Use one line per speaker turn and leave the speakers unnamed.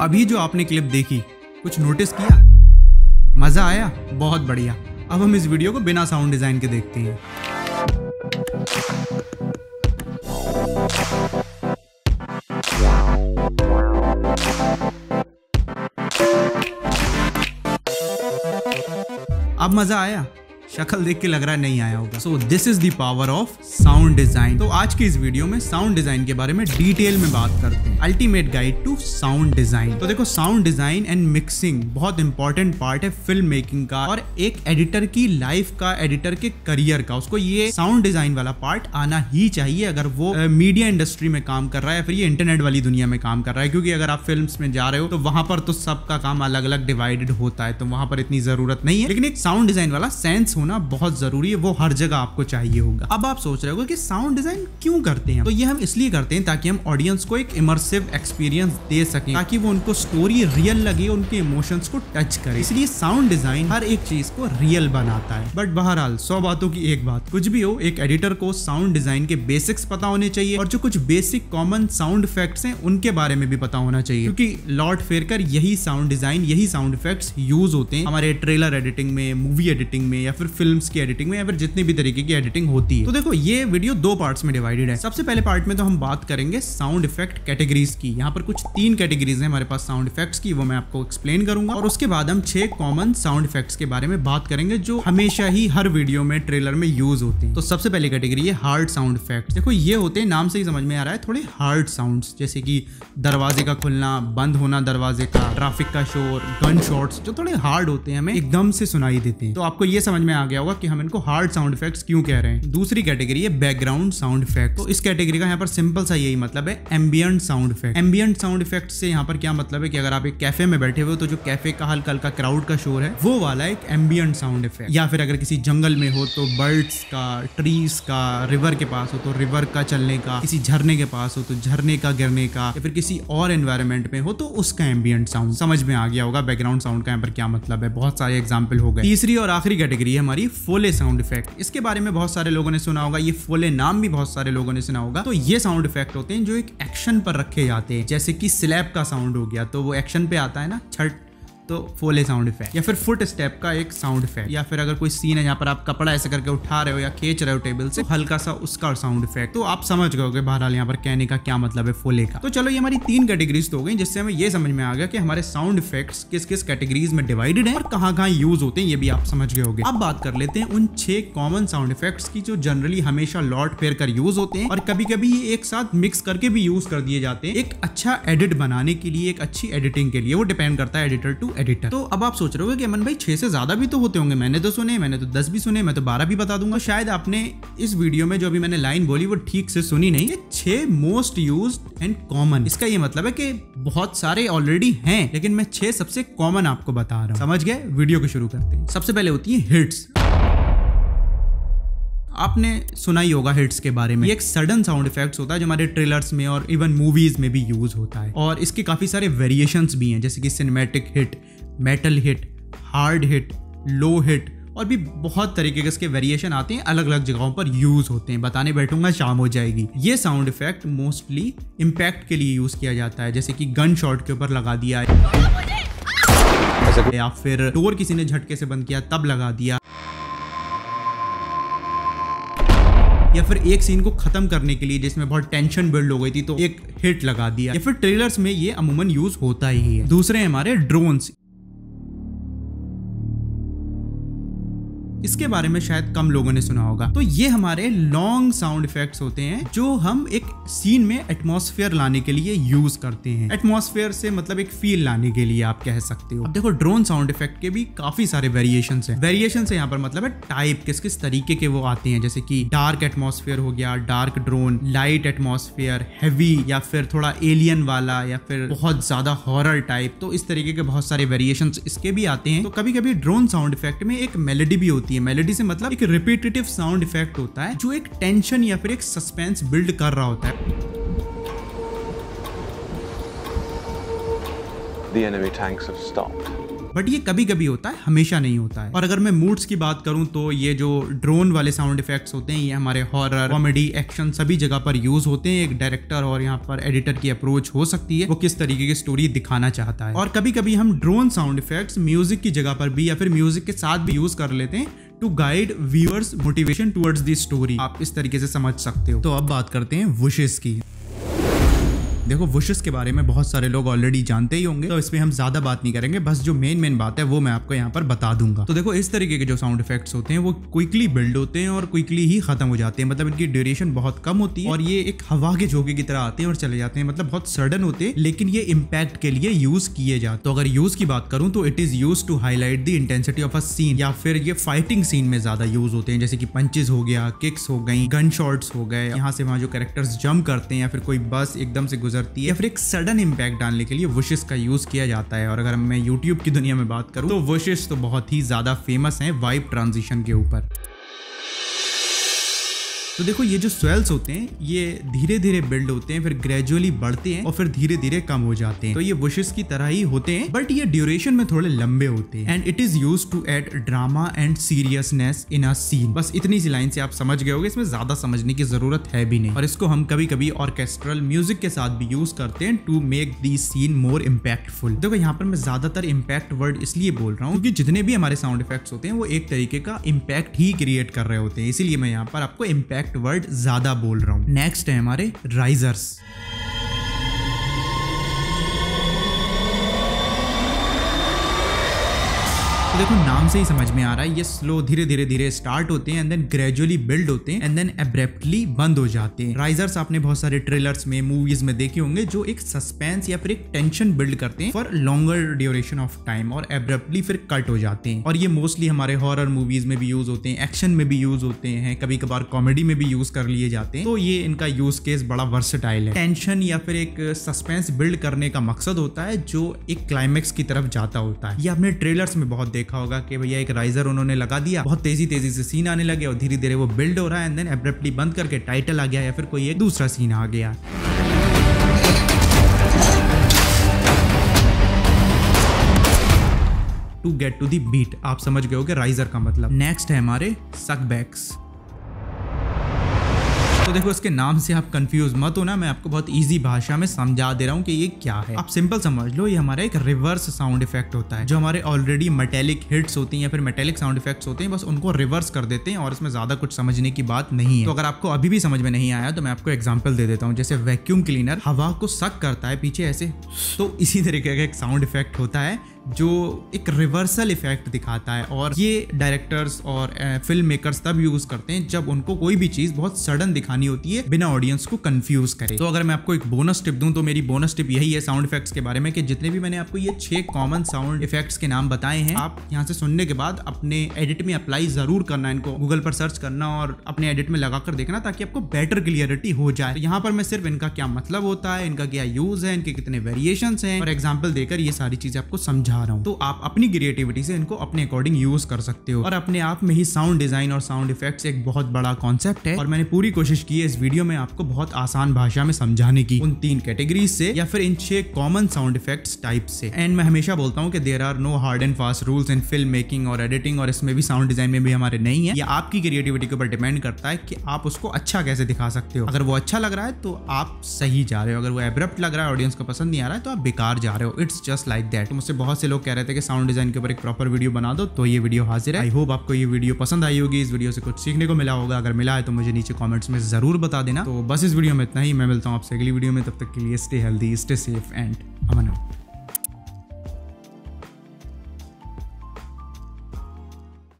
अभी जो आपने क्लिप देखी, कुछ नोटिस किया? मजा आया? बहुत बढ़िया। अब हम इस वीडियो को बिना साउंड डिजाइन के देखते हैं। अब मजा आया? शक्ल देख के लग रहा है नहीं आया होगा। So this is the power of sound design. तो आज की इस वीडियो में साउंड डिजाइन के बारे में डिटेल में बात करते हैं। Ultimate guide to sound design. तो देखो, साउंड डिजाइन एंड मिक्सिंग बहुत इंपॉर्टेंट पार्ट है फिल्म मेकिंग का और एक एडिटर की लाइफ का, एडिटर के करियर का। उसको ये साउंड डिजाइन वाला पार्ट आना ही चाहिए अगर वो मीडिया इंडस्ट्री में काम कर रहा है या फिर ये इंटरनेट वाली दुनिया में काम कर रहा है। क्योंकि अगर आप फिल्म में जा रहे हो तो वहां पर तो सबका काम अलग अलग डिवाइडेड होता है, तो वहां पर इतनी जरूरत नहीं है। लेकिन एक साउंड डिजाइन वाला सेंस होना बहुत जरूरी है, वो हर जगह आपको चाहिए होगा। अब आप सोच रहे हो कि साउंड डिजाइन क्यों करते हैं? तो ये हम इसलिए करते हैं ताकि हम ऑडियंस को एक इमर्सिव एक्सपीरियंस दे सकें, ताकि वो उनको स्टोरी रियल लगे, उनके इमोशंस को टच करे। इसलिए साउंड डिजाइन हर एक चीज को रियल बनाता है। बट बहरहाल 100 बातों की एक बात, कुछ भी हो, एक एडिटर को साउंड डिजाइन के बेसिक्स पता होने चाहिए और जो कुछ बेसिक कॉमन साउंड इफेक्ट्स हैं उनके बारे में भी पता होना चाहिए। क्योंकि लॉर्ड फेरकर यही साउंड डिजाइन, यही साउंड इफेक्ट्स यूज होते हैं हमारे ट्रेलर एडिटिंग में, मूवी एडिटिंग में या फिर फिल्म्स की एडिटिंग में या फिर जितनी भी तरीके की एडिटिंग होती है। तो देखो, ये वीडियो 2 पार्ट्स में डिवाइडेड है। सबसे पहले पार्ट में तो हम बात करेंगे साउंड इफेक्ट कैटेगरीज की। यहाँ पर कुछ 3 कैटेगरीज हैं हमारे पास साउंड इफेक्ट्स की, वो मैं आपको एक्सप्लेन करूंगा। और उसके बाद हम 6 कॉमन साउंड इफेक्ट्स के बारे में बात करेंगे जो हमेशा ही हर वीडियो में, ट्रेलर में यूज होते हैं। तो सबसे पहली कैटेगरी है हार्ड साउंड इफेक्ट। देखो, ये होते हैं, नाम से ही समझ में आ रहा है, थोड़े हार्ड साउंड्स, जैसे कि दरवाजे का खुलना, बंद होना दरवाजे का, ट्रैफिक का शोर, गन शॉट्स, जो थोड़े हार्ड होते हैं, हमें एकदम से सुनाई देते हैं। तो आपको ये समझ में आ गया होगा कि हम इनको हार्ड साउंड इफेक्ट्स क्यों कह रहे हैं। दूसरी कैटेगरी है बैकग्राउंड साउंड इफेक्ट। तो इस कैटेगरी का यहाँ पर सिंपल सा यही मतलब है, ambient sound effect. Ambient sound effect से यहाँ पर क्या मतलब है कि अगर आप एक कैफे में बैठे हुए हो तो जो कैफे का हल्का हल्का क्राउड का शोर है, वो वाला एक एम्बिएंट साउंड इफेक्ट। या फिर अगर किसी जंगल में हो तो बर्ड्स का, ट्रीज का, रिवर के पास हो तो रिवर का चलने का, किसी झरने के पास हो तो झरने का गिरने का, या फिर किसी और एनवायरमेंट में हो तो उसका एम्बिएंट साउंड। समझ में आ गया होगा बैकग्राउंड साउंड का यहाँ पर क्या मतलब है। बहुत सारे एग्जाम्पल हो गए। तीसरी और आखिरी कैटेगरी है हमारी फोले साउंड इफेक्ट। इसके बारे में बहुत सारे लोगों ने सुना होगा, ये फोले नाम भी बहुत सारे लोगों ने सुना होगा। तो ये साउंड इफेक्ट होते हैं जो एक एक्शन पर रखे जाते हैं, जैसे कि स्लैप का साउंड हो गया तो वो एक्शन पे आता है ना, छठ, तो फोले साउंड इफेक्ट। या फिर फुट स्टेप का एक साउंड इफेक्ट, या फिर अगर कोई सीन है जहाँ पर आप कपड़ा ऐसे करके उठा रहे हो या खींच रहे हो टेबल से, हल्का सा उसका साउंड इफेक्ट। तो आप समझ गए होगे बहरहाल यहाँ पर कहने का क्या मतलब है फोले का। तो चलो, ये हमारी 3 कैटेगरीज तो हो गई, जिससे हमें ये समझ में आ गया कि हमारे साउंड इफेक्ट्स किस किस कैटेगरीज में डिवाइडेड है और कहाँ कहाँ यूज होते हैं, ये भी आप समझ गए होगे। अब बात कर लेते हैं उन 6 कॉमन साउंड इफेक्ट्स की जो जनरली हमेशा लॉर्ड फेरकर यूज होते हैं और कभी कभी ये एक साथ मिक्स करके भी यूज कर दिए जाते हैं एक अच्छा एडिट बनाने के लिए, एक अच्छी एडिटिंग के लिए। वो डिपेंड करता है एडिटर टू एडिटर। तो अब आप सोच रहे हो कि अमन भाई 6 से ज्यादा भी तो होते होंगे, मैंने तो सुने, मैंने तो 10 भी सुने, मैं तो 12 भी बता दूंगा। शायद आपने इस वीडियो में जो अभी मैंने लाइन बोली वो ठीक से सुनी नहीं। 6 मोस्ट यूज्ड एंड कॉमन, इसका ये मतलब है कि बहुत सारे ऑलरेडी हैं, लेकिन मैं 6 सबसे कॉमन आपको बता रहा हूं। समझ गए? वीडियो को शुरू करते हैं। सबसे पहले होती है हिट्स। आपने सुना ही होगा हिट्स के बारे में। ये एक सडन साउंड इफेक्ट्स होता है जो हमारे ट्रेलर्स में और इवन मूवीज में भी यूज होता है और इसके काफी सारे वेरिएशंस भी हैं, जैसे कि cinematic hit, metal hit, hard hit, low hit और भी बहुत तरीके के इसके वेरिएशन आते हैं, अलग अलग जगहों पर यूज होते हैं। बताने बैठूंगा शाम हो जाएगी। ये साउंड इफेक्ट मोस्टली इम्पैक्ट के लिए यूज किया जाता है, जैसे कि गन शॉट के ऊपर लगा दिया या फिर डोर किसी ने झटके से बंद किया तब लगा दिया, या फिर एक सीन को खत्म करने के लिए जिसमें बहुत टेंशन बिल्ड हो गई थी तो एक हिट लगा दिया, या फिर ट्रेलर्स में ये अमूमन यूज होता ही है। दूसरे हैं हमारे ड्रोन्स। इसके बारे में शायद कम लोगों ने सुना होगा। तो ये हमारे लॉन्ग साउंड इफेक्ट्स होते हैं जो हम एक सीन में एटमॉस्फेयर लाने के लिए यूज करते हैं। एटमॉस्फेयर से मतलब एक फील लाने के लिए आप कह सकते हो। अब देखो, ड्रोन साउंड इफेक्ट के भी काफी सारे वेरिएशंस हैं। वेरिएशन से यहाँ पर मतलब है टाइप, किस किस तरीके के वो आते हैं, जैसे कि डार्क एटमॉस्फेयर हो गया, dark drone, light atmosphere, heavy, या फिर थोड़ा एलियन वाला, या फिर बहुत ज्यादा हॉरर टाइप। तो इस तरीके के बहुत सारे वेरिएशंस इसके भी आते हैं। तो कभी कभी ड्रोन साउंड इफेक्ट में एक मेलोडी भी होती है। मेलोडी से मतलब एक रिपीटेटिव साउंड इफेक्ट होता है जो एक टेंशन या फिर एक सस्पेंस बिल्ड कर रहा होता है।
The enemy tanks have stopped.
But ये कभी कभी होता है, हमेशा नहीं होता है। और अगर मैं मूड्स की बात करूं तो ये जो ड्रोन वाले साउंड इफेक्ट्स होते हैं ये हमारे हॉरर, कॉमेडी, एक्शन सभी जगह पर यूज होते हैं। एक डायरेक्टर और यहाँ पर एडिटर की अप्रोच हो सकती है, वो किस तरीके की स्टोरी दिखाना चाहता है। और कभी कभी हम ड्रोन साउंड इफेक्ट्स म्यूजिक की जगह पर भी या फिर म्यूजिक के साथ भी यूज कर लेते हैं to guide viewers motivation towards the story. आप इस तरीके से समझ सकते हो। तो अब बात करते हैं विशेस की। देखो विशेस के बारे में बहुत सारे लोग ऑलरेडी जानते ही होंगे, तो इसमें हम ज्यादा बात नहीं करेंगे, बस जो मेन बात है वो मैं आपको यहाँ पर बता दूंगा। तो देखो इस तरीके के जो साउंड इफेक्ट्स होते हैं वो क्विकली बिल्ड होते हैं और क्विकली ही खत्म हो जाते हैं, मतलब इनकी ड्यूरेशन बहुत कम होती है और ये एक हवा के झोंके की तरह आते हैं और चले जाते हैं, मतलब बहुत सडन होते हैं, लेकिन ये इम्पैक्ट के लिए यूज किए जाते। तो अगर यूज की बात करूं तो it is use to highlight the intensity of a scene, या फिर ये फाइटिंग सीन में ज्यादा यूज होते हैं, जैसे कि पंचेस हो गया, किक्स हो गई, गन शॉट्स हो गए, यहाँ से वहां जो कैरेक्टर्स जंप करते हैं या फिर कोई बस एकदम से गुजरती है, या फिर एक सडन इम्पैक्ट डालने के लिए विशेस का यूज किया जाता है। और अगर मैं यूट्यूब की दुनिया में बात करूं तो विशेस तो बहुत ही ज्यादा फेमस हैं वाइब ट्रांजिशन के ऊपर। तो देखो ये जो स्वेल्स होते हैं ये धीरे धीरे बिल्ड होते हैं, फिर ग्रेजुअली बढ़ते हैं और फिर धीरे धीरे कम हो जाते हैं। तो ये विशेस की तरह ही होते हैं, बट ये ड्यूरेशन में थोड़े लंबे होते हैं। And it is used to add drama and seriousness in a scene. बस इतनी सी लाइन से आप समझ गए होगे, इसमें ज्यादा समझने की जरूरत है भी नहीं। और इसको हम कभी कभी ऑर्केस्ट्रल म्यूजिक के साथ भी यूज करते हैं to make the scene more impactful. देखो यहाँ पर मैं ज्यादातर इम्पैक्ट वर्ड इसलिए बोल रहा हूँ क्योंकि जितने भी हमारे साउंड इफेक्ट्स होते हैं वो एक तरीके का इम्पैक्ट ही क्रिएट कर रहे होते हैं, इसीलिए मैं यहाँ पर आपको इम्पैक्ट वर्ड ज्यादा बोल रहा हूं। नेक्स्ट है हमारे राइजर्स। तो देखो नाम से ही समझ में आ रहा है ये स्लो धीरे धीरे धीरे स्टार्ट होते हैं एंड देन ग्रेजुअली बिल्ड होते हैं एंड देन एब्रप्टली बंद हो जाते हैं। राइजर्स आपने बहुत सारे ट्रेलर्स में, मूवीज में देखे होंगे जो एक सस्पेंस या फिर एक टेंशन बिल्ड करते हैं for longer duration of time और एब्रप्टली फिर कट हो जाते हैं। और ये मोस्टली हमारे हॉरर मूवीज में भी यूज होते हैं, एक्शन में भी यूज होते हैं, कभी कभार कॉमेडी में भी यूज कर लिए जाते हैं। तो ये इनका यूज केस बड़ा वर्सेटाइल है। टेंशन या फिर एक सस्पेंस बिल्ड करने का मकसद होता है जो एक क्लाइमेक्स की तरफ जाता होता है। ये आपने ट्रेलर्स में बहुत देखा होगा कि भैया एक राइजर उन्होंने लगा दिया, बहुत तेजी तेजी से सीन आने लगे और धीरे धीरे वो बिल्ड हो रहा है एंड देन एब्रप्टली बंद करके टाइटल आ गया या फिर कोई एक दूसरा सीन आ गया। To get to the beat, आप समझ गए होगे राइजर का मतलब। नेक्स्ट है हमारे सकबैक्स। तो देखो इसके नाम से आप कंफ्यूज मत होना, मैं आपको बहुत इजी भाषा में समझा दे रहा हूँ कि ये क्या है। आप सिंपल समझ लो, ये हमारा एक रिवर्स साउंड इफेक्ट होता है। जो हमारे ऑलरेडी मेटेलिक हिट्स होती हैं या फिर मेटेलिक साउंड इफेक्ट्स होते हैं, बस उनको रिवर्स कर देते हैं और इसमें ज्यादा कुछ समझने की बात नहीं है। तो अगर आपको अभी भी समझ में नहीं आया तो मैं आपको एग्जाम्पल दे देता हूँ। जैसे वैक्यूम क्लीनर हवा को सक करता है पीछे ऐसे, तो इसी तरीके का एक साउंड इफेक्ट होता है जो एक रिवर्सल इफेक्ट दिखाता है। और ये डायरेक्टर्स और फिल्म मेकर्स तब यूज करते हैं जब उनको कोई भी चीज बहुत सडन दिखानी होती है बिना ऑडियंस को कंफ्यूज करे। तो अगर मैं आपको एक बोनस टिप दूं तो मेरी बोनस टिप यही है साउंड इफेक्ट्स के बारे में कि जितने भी मैंने आपको ये 6 कॉमन साउंड इफेक्ट्स के नाम बताए हैं, आप यहाँ से सुनने के बाद अपने एडिट में अप्लाई जरूर करना, इनको गूगल पर सर्च करना और अपने एडिट में लगाकर देखना ताकि आपको बेटर क्लियरिटी हो जाए। तो यहाँ पर मैं सिर्फ इनका क्या मतलब होता है, इनका क्या यूज है, इनके कितने वेरिएशंस हैं और एग्जाम्पल देकर ये सारी चीजें आपको समझा रहा हूँ। तो आप अपनी क्रिएटिविटी से इनको अपने अकॉर्डिंग यूज कर सकते हो। और अपने आप में ही साउंड डिजाइन और साउंड इफेक्ट्स एक बहुत बड़ा कॉन्सेप्ट है और मैंने पूरी कोशिश की है इस वीडियो में आपको बहुत आसान भाषा में समझाने की, उन 3 कैटेगरीज से या फिर इन 6 कॉमन साउंड इफेक्ट्स टाइप से। एंड मैं हमेशा बोलता हूँ कि there are no hard and fast rules in film making और एडिटिंग, और इसमें भी साउंड डिजाइन में भी हमारे नहीं है। ये आपकी क्रिएटिविटी के ऊपर डिपेंड करता है कि आप उसको अच्छा कैसे दिखा सकते हो। अगर वो अच्छा लग रहा है तो आप सही जा रहे हो, अगर वो एब्रप्ट लग रहा है, ऑडियंस को पसंद नहीं आ रहा है, तो आप बेकार जा रहे हो। It's just like that. तो मुझसे बहुत से लोग कह रहे थे कि साउंड डिजाइन के ऊपर एक प्रॉपर वीडियो बना दो, तो ये वीडियो हाजिर है। आई होप आपको ये वीडियो पसंद आई होगी, इस वीडियो से कुछ सीखने को मिला होगा। अगर मिला है तो मुझे नीचे कमेंट्स में जरूर बता देना। तो बस इस वीडियो में इतना ही, मैं मिलता हूँ आपसे अगली वीडियो में, तब तक के लिए stay healthy, stay safe and Aman.